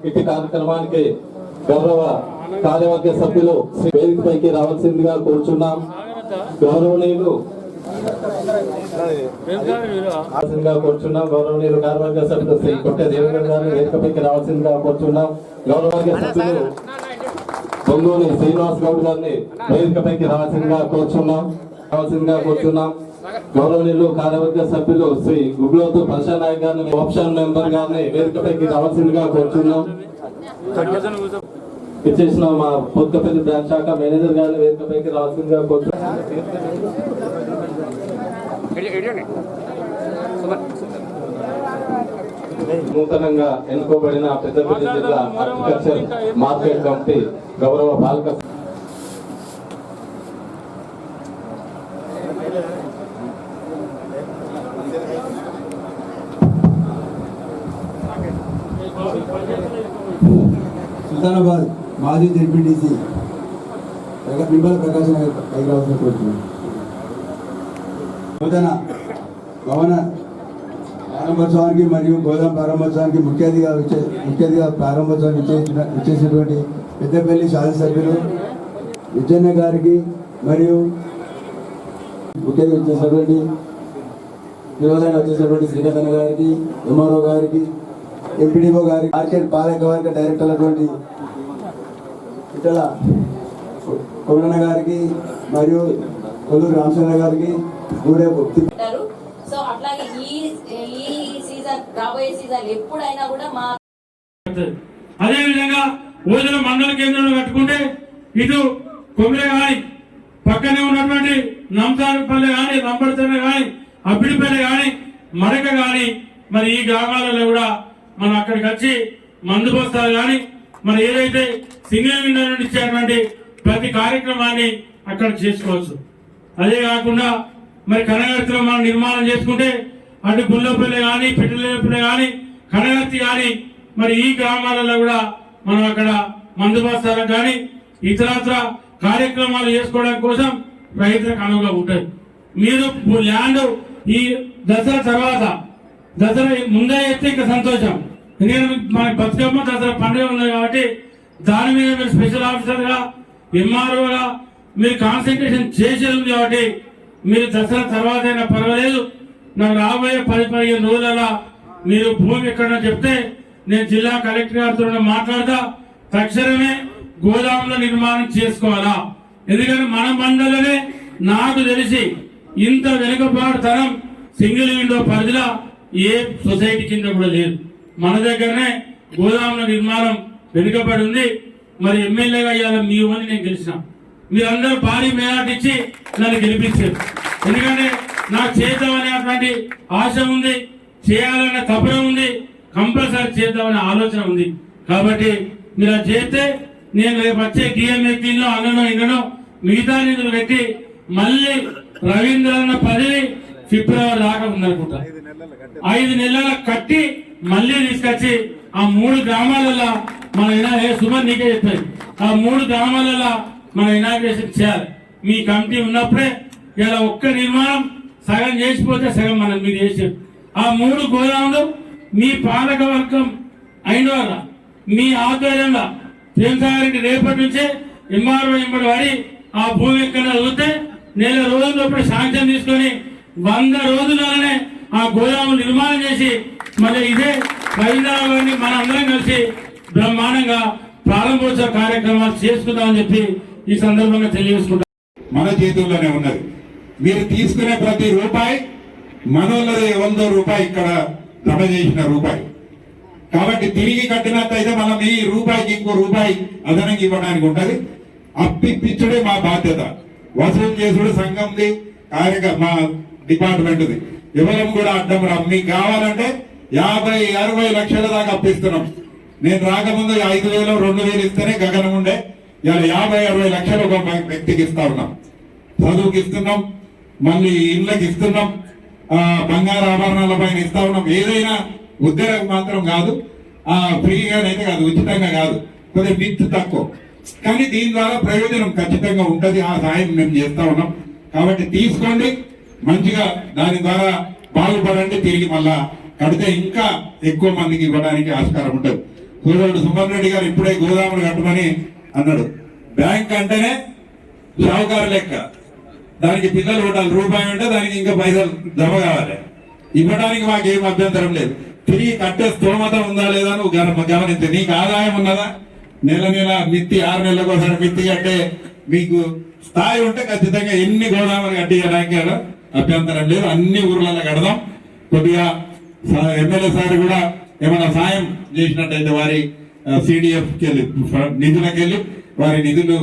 ఇటు కార్యక్రమానికి గౌరవ కార్యవర్గ సభ్యులు శ్రీ వేదికపైకి రావాల్సిందిగా కోరుచున్నాం. గౌరవనీయులు గౌరవనీయులు కార్యవర్గ సభ్యులు శ్రీ కొట్టే దేవేంద్ర గారు వేదికపైకి రావాల్సిందిగా కోరుచున్నాం. గౌరవర్గ సభ్యులు బొంగోని శ్రీనివాస్ గౌడ్ గారిని వేదికపైకి రావాల్సిందిగా కోరుచున్నాం. గౌరవనీయులు కార్యవర్గ సభ్యులు శ్రీ గుగ్లోతు ప్రశాంత్ నాయక్ గారిని ఆప్షన్ మెంబర్ గారిని వేదికపైకి రావాల్సిందిగా కోరుచున్నాం. ఇచ్చేసిన మా పొద్దుపల్లి బ్రాంచ్ శాఖ మేనేజర్ గారిని వేదికపైకి రావాల్సిందిగా కోరుచున్నాం. నూతనంగా ఎన్నుకోబడిన పెద్దపల్లి జిల్లా అగ్రికల్చర్ మార్కెట్ కమిటీ గౌరవ పాలక సుల్తానాబాద్ మాజీ జెడ్పీటీసీ నిమ్మల ప్రకాశం పైకి రావాల్సిన కోరుతున్నాను. నూతన భవన ప్రారంభోత్సవానికి మరియు గోదాం ప్రారంభోత్సవానికి ముఖ్య అతిథిగా ప్రారంభోత్సవాన్ని ఇచ్చేసినటువంటి పెద్దపల్లి శాసనసభ్యులు విజయన్న గారికి మరియు ముఖ్యంగా వచ్చేసినటువంటి విరోధంగా వచ్చేసినటువంటి శ్రీకరణ గారికి, ఎంఆర్ఓ గారికి, ఎంపీడీఓ గారికి, మార్కెట్ పాలకవర్గ డైరెక్టర్ అటువంటి ఇతర కొమరన్న గారికి మరియు కొల్లూరు రామచంద్ర గారికి సో అట్లాగే ఈ సీజన్ రాబోయే సీజన్ ఎప్పుడైనా కూడా మా అదే విధంగా ఓదల మండల కేంద్రంలో కట్టుకుంటే ఇటు కొమ్మిరే కానీ పక్కనే ఉన్నటువంటి నంసారపల్లె కానీ, రంపడచర్ల కానీ, అబ్బిడిపల్లె కానీ, మరక కానీ మరి ఈ గ్రామాలలో కూడా మనం అక్కడికి వచ్చి మందు బస్తాలు కానీ మరి ఏదైతే సింగిల్ విండో నుండి ఇచ్చేటువంటి ప్రతి కార్యక్రమాన్ని అక్కడ చేసుకోవచ్చు. అదే కాకుండా మరి కనగర్తిలో మనం నిర్మాణం చేసుకుంటే అటు గుల్లపల్లి కానీ, పిట్టలపల్లి కానీ, కనగర్తి కానీ మరి ఈ గ్రామాలలో కూడా మనం అక్కడ మందు బస్తాలకు కానీ ఇతరత్ర కార్యక్రమాలు చేసుకోవడం కోసం రైతులకు అనువుగా ఉంటుంది. మీరు ల్యాండ్ ఈ దసరా తర్వాత దసరా ముందే అయితే ఇంకా సంతోషం, ఎందుకంటే మన బతుకమ్మ దసరా పండుగ ఉన్నాయి కాబట్టి దాని మీద మీరు స్పెషల్ ఆఫీసర్గా ఎంఆర్ఓగా మీరు కాన్సన్ట్రేషన్ చేసేది ఉంది కాబట్టి మీరు దసరా తర్వాత అయినా పర్వాలేదు, నాకు రాబోయే 10-15 రోజుల మీరు భూమి ఎక్కడో చెప్తే నేను జిల్లా కలెక్టర్ గారితో మాట్లాడతా, తక్షణమే గోదాముల నిర్మాణం చేసుకోవాలా. ఎందుకంటే మన మండలమే నాకు తెలిసి ఇంత వెనుకబాటుతనం సింగిల్ విండో పరిధిలో ఏ సొసైటీ కింద కూడా లేదు. మన దగ్గరనే గోదాముల నిర్మాణం వెనుకబడి ఉంది. మరి ఎమ్మెల్యేగా ఇవాళ మీ అని నేను గెలిచిన, మీరందరూ భారీ మేయాటి ఇచ్చి నన్ను గెలిపించారు. ఎందుకంటే నాకు చేద్దామనేటువంటి ఆశ ఉంది, చేయాలనే తపన ఉంది, కంపల్సరీ చేద్దామనే ఆలోచన ఉంది. కాబట్టి మీరు అది చేస్తే నేను రేపు వచ్చే డిఎంఏలో అన్ననో ఇన్ననో మిగతా నిధులు పెట్టి మళ్ళీ రవీంద్రన్న పదవి ఫిబ్రవరి దాకా ఉందనుకుంటా, 5 నెలల కట్టి మళ్ళీ తీసుకొచ్చి ఆ 3 గ్రామాలలో మన సుమన్ నీకే చెప్పారు, ఆ 3 గ్రామాలలో మన ఇనాగ్రేషన్ చేయాలి. మీ కమిటీ ఉన్నప్పుడే ఇలా ఒక్క నిర్మాణం సగం చేసిపోతే సగం మనం మీరు చేసారు. ఆ 3 గోదాములు మీ పాలక వర్గం అయిన వల్ల మీ ఆధ్వర్యంలో ప్రేమసాగరికి రేపటి నుంచే ఎంఆర్ఓ ఎంబడి వాడి ఆ భూమి ఎక్కడ చూస్తే నెల రోజులప్పుడు శాంక్షన్ తీసుకొని 100 రోజులనే ఆ గోదాములు నిర్మాణం చేసి మళ్ళీ ఇదే హైదరాబాద్ మన అందరం కలిసి బ్రహ్మాండంగా ప్రారంభోత్సవ కార్యక్రమాలు చేసుకుందామని చెప్పి ఈ సందర్భంగా తెలియజేసుకుంటాం. మన చేతుల్లోనే ఉన్నది. మీరు తీసుకునే ప్రతి రూపాయి మనోళ్ళది 100 రూపాయి ఇక్కడ జమ చేసిన రూపాయి కాబట్టి తిరిగి కట్టినట్టయితే మనం ఈ రూపాయికి ఇంకో రూపాయి అదనంగా ఇవ్వడానికి ఉంటది. అప్పిప్పించుడే మా బాధ్యత, వసూలు చేసుడు సంఘంది మా డిపార్ట్మెంట్ది. ఎవరం కూడా అడ్డం రా. మీకు కావాలంటే 50-60 లక్షల దాకా అప్పిస్తున్నాం. నేను రాకముందు 5,000 2,000 ఇస్తేనే గగనం ఉండే, ఇలా 50-60 లక్షలు ఒక వ్యక్తికి ఇస్తా ఉన్నాం. చదువుకి ఇస్తున్నాం, మళ్ళీ ఇళ్ళకి ఇస్తున్నాం, బంగారు ఆభరణాల పైన ఇస్తా ఉన్నాం. ఏదైనా ఉద్యోగం మాత్రం కాదు, ఫ్రీగానైతే కాదు, ఉచితంగా కాదు, కొద్దిగా మిత్తు తక్కువ. కానీ దీని ద్వారా ప్రయోజనం ఖచ్చితంగా ఉంటది. ఆ సాయం మేము చేస్తా ఉన్నాం. కాబట్టి తీసుకోండి, మంచిగా దాని ద్వారా బాగుపడండి. తిరిగి మళ్ళా కడితే ఇంకా ఎక్కువ మందికి ఇవ్వడానికి ఆస్కారం ఉంటుంది. సోదరుడు సుమన్ రెడ్డి గారు ఇప్పుడే గోదాములు కట్టమని అన్నాడు. బ్యాంక్ అంటేనే షావుకారు లెక్క, దానికి పిల్లలు ఉండాలి, రూపాయి ఉంటే దానికి ఇంకా పైసలు జమ కావాలి. ఇవ్వడానికి మాకేం అభ్యంతరం లేదు. తిరిగి కట్టే స్తోమత ఉందా లేదా నువ్వు గమనించే. నీకు ఆదాయం ఉన్నదా? నెల మిత్తి 6 నెలలకు ఒకసారి మిత్తి కట్టే మీకు స్థాయి ఉంటే ఖచ్చితంగా ఎన్ని గోదాములు కట్టించడానికి అభ్యంతరం లేదు. అన్ని ఊర్లలో కడదాం. కొద్దిగా ఎమ్మెల్యే సార్ కూడా ఏమైనా సాయం చేసినట్టయితే వారి సిడిఎఫ్కి వెళ్ళి నిధులకు వెళ్ళి వారి నిధులు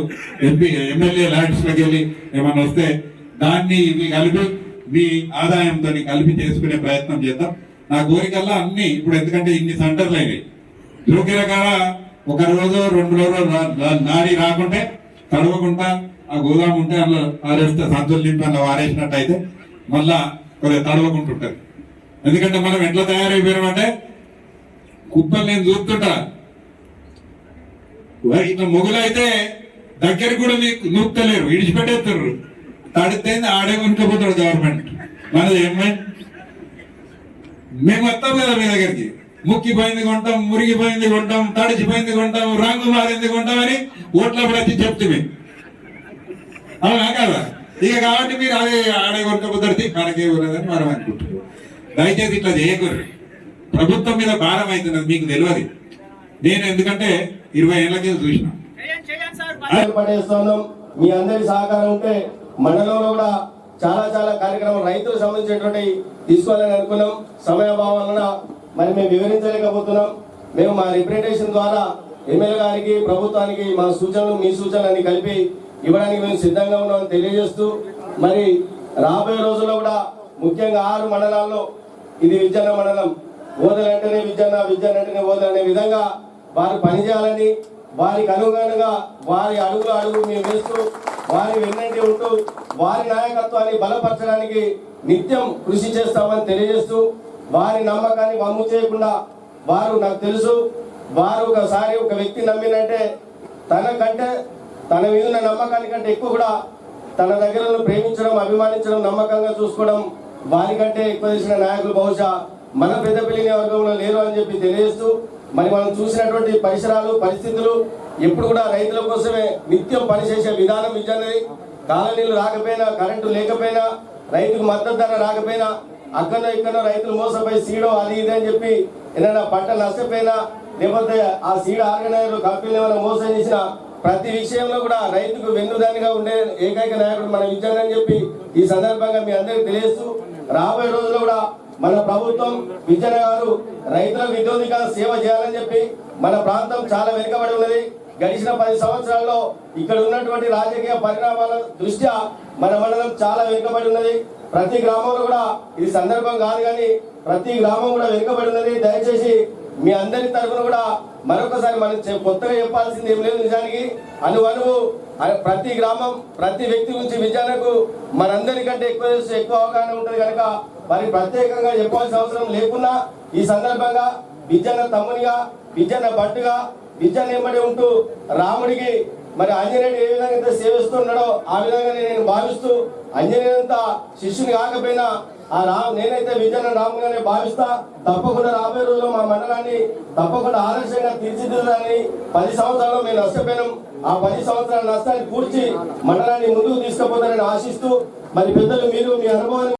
ఎమ్మెల్యే ల్యాండ్స్ లోకి వెళ్ళి ఏమైనా వస్తే దాన్ని ఇవి కలిపి మీ ఆదాయంతో కలిపి చేసుకునే ప్రయత్నం చేద్దాం. నా కోరికల్లా అన్ని ఇప్పుడు ఎందుకంటే ఇన్ని సెంటర్లు అయినాయి. జోకిల కాడ 1 రోజు 2 రోజులు నారీ రాకుంటే తడవకుండా ఆ గోదాము ఉంటే అందులో ఆరేస్తే సంచులు నింపి అందులో వారేసినట్టయితే మళ్ళా కొద్దిగా తడవకుంటుంటది. ఎందుకంటే మనం ఎట్లా తయారైపోయామంటే కుప్పలు నేను చూస్తుంటా, ఇట్లా మొగులైతే దగ్గర కూడా మీకు నూపుతలేరు, విడిచిపెట్టేస్తారు. తడితే ఆడే కొనుక్కపోతాడు గవర్నమెంట్. మనది ఏమై మేము వస్తాం కదా మీ దగ్గరికి, ముక్కిపోయింది కొంటాం, మురిగిపోయింది కొంటాం, తడిచిపోయింది కొంటాం, రంగు మారింది కొంటాం అని ఓట్లప్పుడు వచ్చి చెప్తే అవునా కదా. ఇక కాబట్టి మీరు అదే ఆడే కొనుక్కపోతాడు మనకే ఉన్నదని మనం అనుకుంటున్నాం. దయచేసి ఇట్లా చేయకూడదు. ప్రభుత్వం మీద భారం అవుతున్నది మీకు తెలియదు. నేను ఎందుకంటే 20 ఏళ్ల కింద చూసిన పడేస్తున్నాం. మీ అందరి సహకారం ఉంటే మండలంలో కూడా చాలా కార్యక్రమాలు రైతులకు సంబంధించినటువంటి తీసుకోవాలని అనుకున్నాం. సమయభావం వలన మరి మేము వివరించలేకపోతున్నాం. మేము మా రిప్రజెంటేషన్ ద్వారా ఎమ్మెల్యే గారికి ప్రభుత్వానికి మా సూచనలు మీ సూచనలు అన్ని కలిపి ఇవ్వడానికి మేము సిద్ధంగా ఉన్నామని తెలియజేస్తూ మరి రాబోయే రోజుల్లో కూడా ముఖ్యంగా 6 మండలాల్లో ఇది విజయన మండలం, ఓదలంటేనే విజయన, విజయన అంటేనే ఓదల అనే విధంగా వారు పనిచేయాలని, వారికి అనుగుణంగా వారి అడుగు మేము వేస్తూ వారి వెన్నంటి ఉంటూ వారి నాయకత్వాన్ని బలపరచడానికి నిత్యం కృషి చేస్తామని తెలియజేస్తూ వారి నమ్మకాన్ని వమ్ము చేయకుండా వారు నాకు తెలుసు. వారు ఒకసారి ఒక వ్యక్తి నమ్మినంటే తనకంటే తన మీద ఉన్న నమ్మకానికంటే ఎక్కువ కూడా తన దగ్గర ప్రేమించడం, అభిమానించడం, నమ్మకంగా చూసుకోవడం వారికంటే ఎక్కువ చేసిన నాయకులు బహుశా మన పెద్దపల్లి నియోజకవర్గంలో లేరు అని చెప్పి తెలియజేస్తూ, మరి మనం చూసినటువంటి పరిసరాలు పరిస్థితులు ఎప్పుడు కూడా రైతుల కోసమే నిత్యం పనిచేసే విధానం విజయనది. కాలనీలు రాకపోయినా, కరెంటు లేకపోయినా, రైతుకు మద్దతు ధర రాకపోయినా, అక్కడో ఇక్కడో రైతులు మోసపోయి సీడో అది ఇది అని చెప్పి ఏదైనా పంట నష్టపోయినా, లేకపోతే ఆ సీడ్ ఆర్గనైజర్లు కంపెనీలు ఏమైనా మోసం చేసిన ప్రతి విషయంలో కూడా రైతుకు వెన్నుదానిగా ఉండే ఏకైక నాయకుడు మన విజయన్ అని చెప్పి ఈ సందర్భంగా మీ అందరికీ తెలియజేస్తూ, రాబోయే రోజుల్లో కూడా మన ప్రభుత్వం విజయన్ గారు రైతులకు విద్యుత్గా సేవ చేయాలని చెప్పి, మన ప్రాంతం చాలా వెనుకబడి ఉన్నది. గడిచిన 10 సంవత్సరాల్లో ఇక్కడ ఉన్నటువంటి రాజకీయ పరిణామాల దృష్ట్యా మన మండలం చాలా వెనుకబడి ఉన్నది. ప్రతి గ్రామంలో కూడా ఇది సందర్భం కాదు కానీ ప్రతి గ్రామం కూడా వెనుకబడి ఉన్నది. దయచేసి మీ అందరి తరఫున కూడా మరొకసారి మనం కొత్తగా చెప్పాల్సింది ఏం లేదు. నిజానికి అనువు ప్రతి గ్రామం ప్రతి వ్యక్తి గురించి విజయాలకు మనందరికంటే ఎక్కువ అవగాహన ఉంటుంది కనుక మరి ప్రత్యేకంగా చెప్పాల్సిన అవసరం లేకున్నా ఈ సందర్భంగా విజయన తమ్మునిగా, విజయన భట్టుగా, విజయన ఎంబడి ఉంటూ రాముడికి మరి ఆంజనేయుడు ఏ విధంగా అయితే సేవిస్తున్నాడో ఆ విధంగా నేను భావిస్తూ, ఆంజనేయుడంత శిష్యుని కాకపోయినా నేనైతే విజయన రాముగానే భావిస్తా. తప్పకుండా రాబోయే రోజుల్లో మా మండలాన్ని తప్పకుండా ఆదర్శంగా తీర్చిదిద్దాలని 10 సంవత్సరాల్లో మేము నష్టపోయినాం. ఆ 10 సంవత్సరాల నష్టాన్ని పూడ్చి మండలాన్ని ముందుకు తీసుకుపోతారని ఆశిస్తూ, మరి పెద్దలు మీరు మీ అనుభవాన్ని